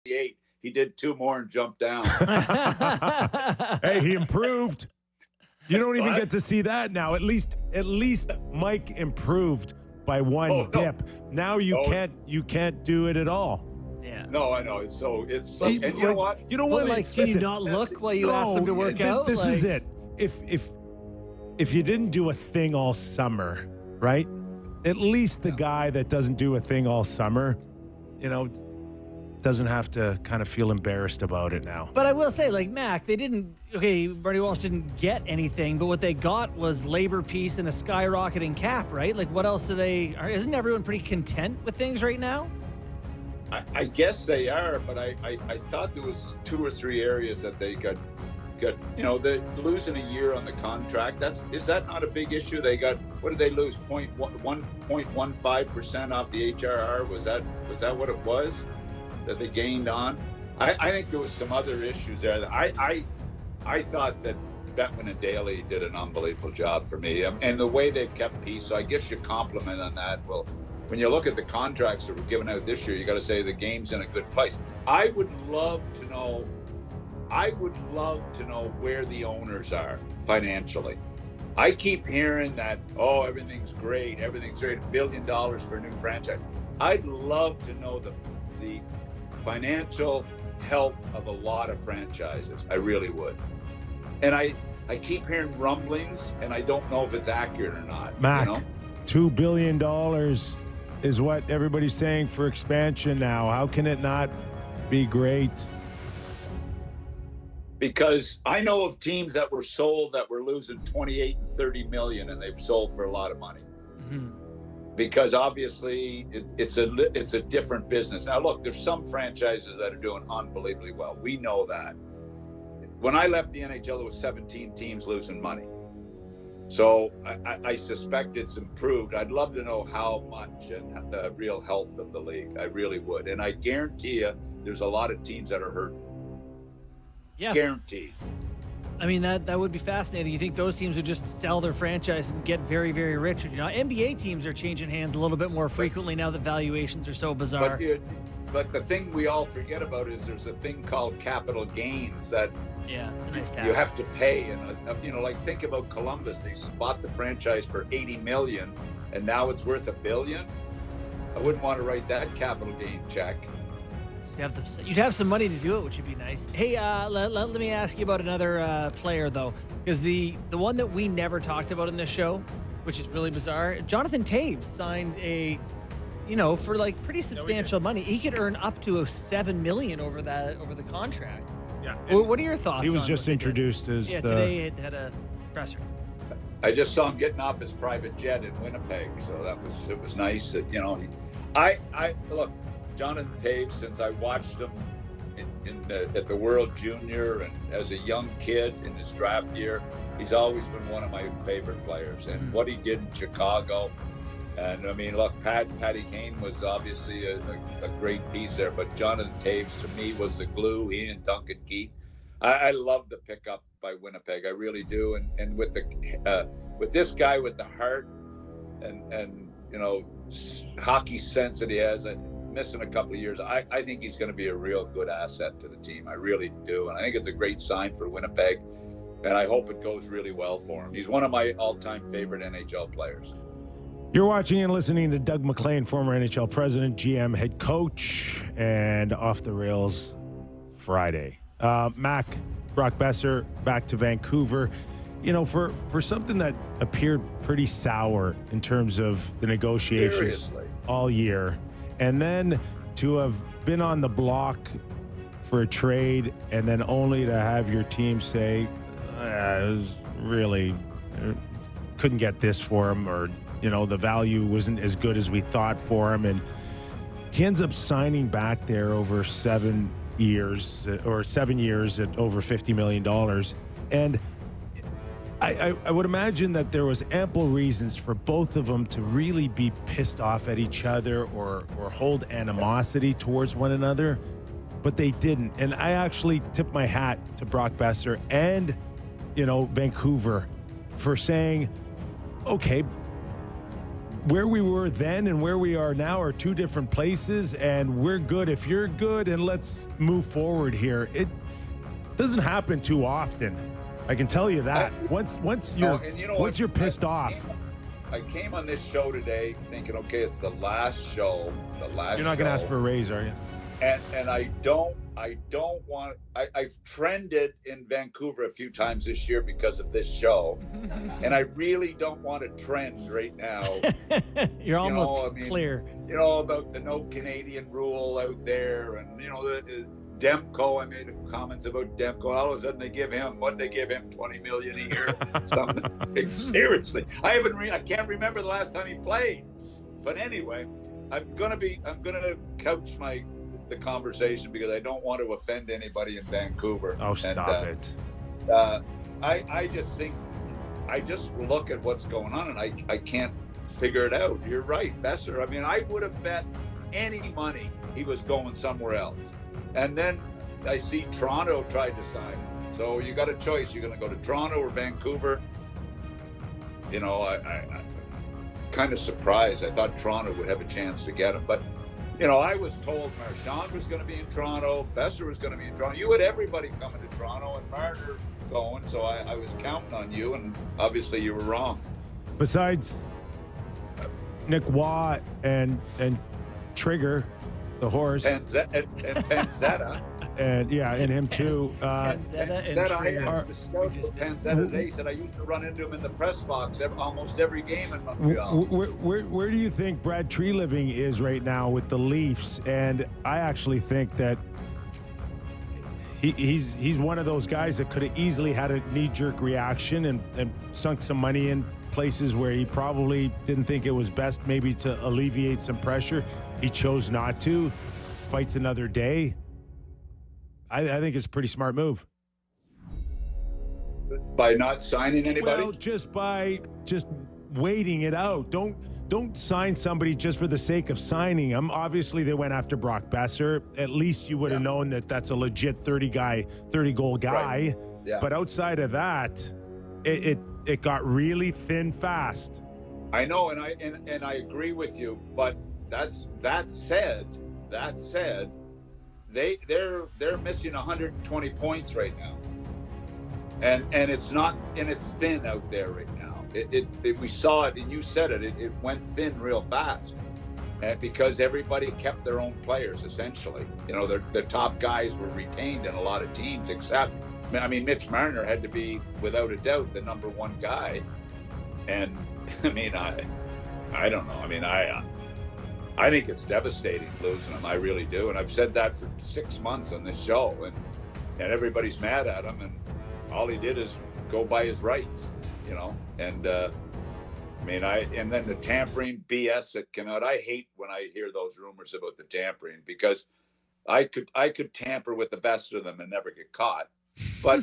8. He did 2 more and jumped down. Hey, he improved. You don't even What? get to see that now. At least Mike improved by one dip. Now you can't do it at all. Yeah. No, I know. It's so. And you know what? You don't Well, want like, can you not look while you ask them to work out? This Like, is it. If you didn't do a thing all summer, right? At least the guy that doesn't do a thing all summer, doesn't have to kind of feel embarrassed about it now. But I will say, like, Mac, Marty Walsh didn't get anything, but what they got was labor peace and a skyrocketing cap, right? Like, what else isn't everyone pretty content with things right now? I guess they are, but I thought there was 2 or 3 areas that they got. They're losing a year on the contract. Is that not a big issue? They got, what did they lose? 1.15% off the HRR. Was that what it was that they gained on? I think there was some other issues there. I thought that Bettman and Daly did an unbelievable job for me, and the way they've kept peace. So I guess you compliment on that. Well, when you look at the contracts that were given out this year, you got to say the game's in a good place. I would love to know where the owners are financially. I keep hearing that, everything's great, $1 billion for a new franchise. I'd love to know the financial health of a lot of franchises. I really would. And I keep hearing rumblings, and I don't know if it's accurate or not. Mac, $2 billion is what everybody's saying for expansion now. How can it not be great? Because I know of teams that were sold that were losing 28 and 30 million, and they've sold for a lot of money. Mm-hmm. Because obviously it's a different business. Now look, there's some franchises that are doing unbelievably well. We know that. When I left the NHL, there was 17 teams losing money. So I suspect it's improved. I'd love to know how much and the real health of the league. I really would. And I guarantee you there's a lot of teams that are hurt. Yeah. Guaranteed. I mean, that would be fascinating. You think those teams would just sell their franchise and get very, very rich? NBA teams are changing hands a little bit more frequently now that valuations are so bizarre. But the thing we all forget about is there's a thing called capital gains that it's a nice you have to pay. And, like think about Columbus. They bought the franchise for $80 million, and now it's worth $1 billion. I wouldn't want to write that capital gain check. You'd have some money to do it, which would be nice. Hey, let me ask you about another player, though, because the one that we never talked about in this show, which is really bizarre, Jonathan Toews signed for like pretty substantial money. He could earn up to $7 million over the contract. Yeah. What are your thoughts? He was just introduced as today it had a presser. I just saw him getting off his private jet in Winnipeg, so it was nice that I look. Jonathan Toews, since I watched him at the World Junior and as a young kid in his draft year, he's always been one of my favorite players. And what he did in Chicago, and I mean, look, Patty Kane was obviously a great piece there, but Jonathan Toews to me was the glue. He and Duncan Keith. I love the pickup by Winnipeg, I really do. And with this guy with the heart and hockey sense that he has. Missing a couple of years, I think he's going to be a real good asset to the team. I really do. And I think it's a great sign for Winnipeg, and I hope it goes really well for him. He's one of my all-time favorite NHL players. You're watching and listening to Doug MacLean, former NHL president, GM, head coach, and Off the Rails Friday. Mac, Brock Besser, back to Vancouver. For something that appeared pretty sour in terms of the negotiations all year, and then to have been on the block for a trade and then only to have your team say, it was really couldn't get this for him, or, the value wasn't as good as we thought for him. And he ends up signing back there over 7 years at over $50 million. And I would imagine that there was ample reasons for both of them to really be pissed off at each other or hold animosity towards one another, but they didn't. And I actually tip my hat to Brock Besser and, Vancouver for saying, okay, where we were then and where we are now are two different places, and we're good if you're good, and let's move forward here. It doesn't happen too often. I can tell you that. Once you're pissed off. I came on this show today thinking, okay, it's the last show. You're not going to ask for a raise, are you? And I don't want. I've trended in Vancouver a few times this year because of this show, and I really don't want to trend right now. You're almost clear. You know about the no Canadian rule out there, and the Demko. I made comments about Demko. All of a sudden, they give him $20 million a year. Something seriously. I can't remember the last time he played. But anyway, I'm gonna couch the conversation because I don't want to offend anybody in Vancouver. Oh, stop it. I just think, I just look at what's going on and I can't figure it out. You're right, Besser. I mean, I would have bet any money he was going somewhere else. And then I see Toronto tried to sign him. So you got a choice. You're going to go to Toronto or Vancouver. I kind of surprised. I thought Toronto would have a chance to get him. But, I was told Marchand was going to be in Toronto. Besser was going to be in Toronto. You had everybody coming to Toronto and Marner going. So I was counting on you, and obviously you were wrong. Besides Nick Watt and Trigger, the horse. And Panzetta. And him too. Panzetta, I asked the scout for Panzetta today. He said I used to run into him in the press box almost every game in Montreal. Where do you think Brad Treliving is right now with the Leafs? And I actually think that he's one of those guys that could have easily had a knee-jerk reaction and sunk some money in places where he probably didn't think it was best maybe to alleviate some pressure. He chose not to. Fights another day. I think it's a pretty smart move. By not signing anybody? Well, just by waiting it out. Don't sign somebody just for the sake of signing them. Obviously, they went after Brock Besser. At least you would have known that that's a legit 30-goal guy. Right. Yeah. But outside of that, it got really thin fast. I know, and I agree with you. But that said, they're missing 120 points right now, and it's thin out there right now. We saw it, and you said it. It went thin real fast, because everybody kept their own players essentially. The top guys were retained in a lot of teams, except Mitch Marner had to be without a doubt the number one guy, and I don't know. I think it's devastating losing him. I really do. And I've said that for 6 months on this show, and everybody's mad at him. And all he did is go by his rights, and and then the tampering BS that came out. I hate when I hear those rumors about the tampering, because I could tamper with the best of them and never get caught. But,